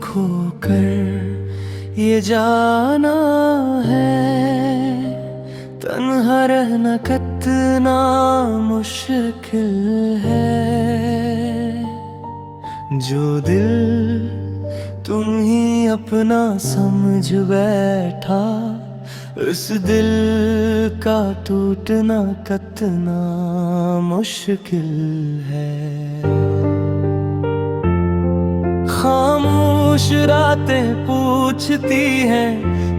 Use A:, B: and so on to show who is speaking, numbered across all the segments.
A: खोकर ये जाना है, तन्हा रहना कितना मुश्किल है। जो दिल तुम ही अपना समझ बैठा, उस दिल का टूटना कितना मुश्किल है। खामोश रातें पूछती हैं,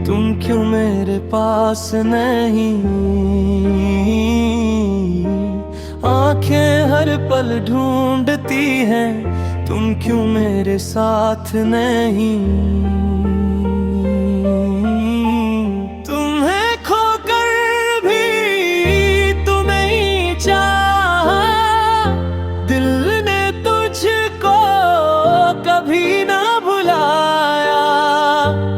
A: तुम क्यों मेरे पास नहीं। आंखें हर पल ढूंढती हैं, तुम क्यों मेरे साथ नहीं। तुम्हें खोकर भी तुम्हें ही चाहा, दिल ने तुझको कभी ना भुलाया।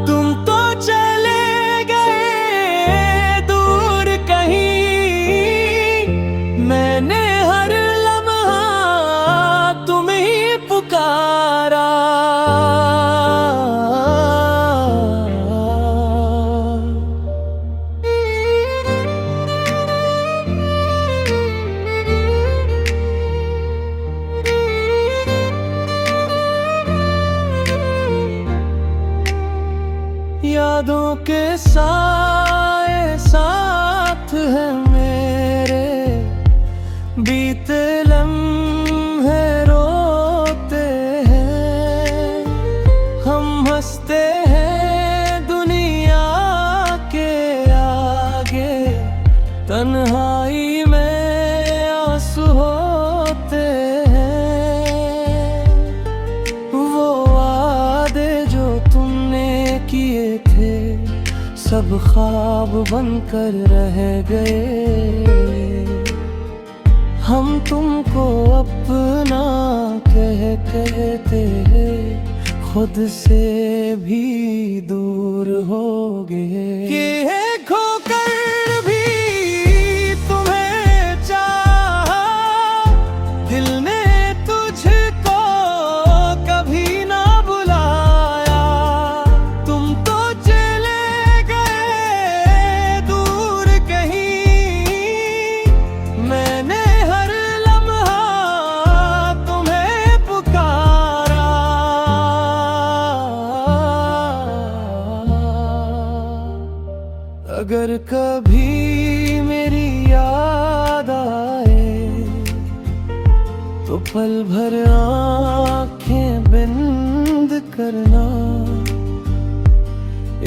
A: तुम तो चले गए दूर कहीं, मैंने हर लम्हा तुम्हें ही पुकारा। यादों के साए साथ हैं मेरे, बीते लम्हे रोते हैं। हम हंसते हैं दुनिया के आगे, तन्हाई में आंसू होते हैं। वो वादे जो तुमने किए थे, सब ख्वाब बनकर रह गए। हम तुमको अपना कहते खुद से भी दूर हो गए। कि खोकर भी तुम्हें चाहा, दिल ने तुझको कभी ना बुलाया। तुम तो चले गए दूर कहीं, मैंने हर लम्हा तुम्हें पुकारा। अगर कभी मेरी याद आए, तो पल भर आंखें बंद करना।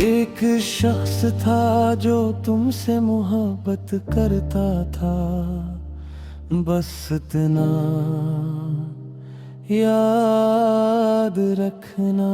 A: एक शख्स था जो तुमसे मोहब्बत करता था, बस इतना याद रखना।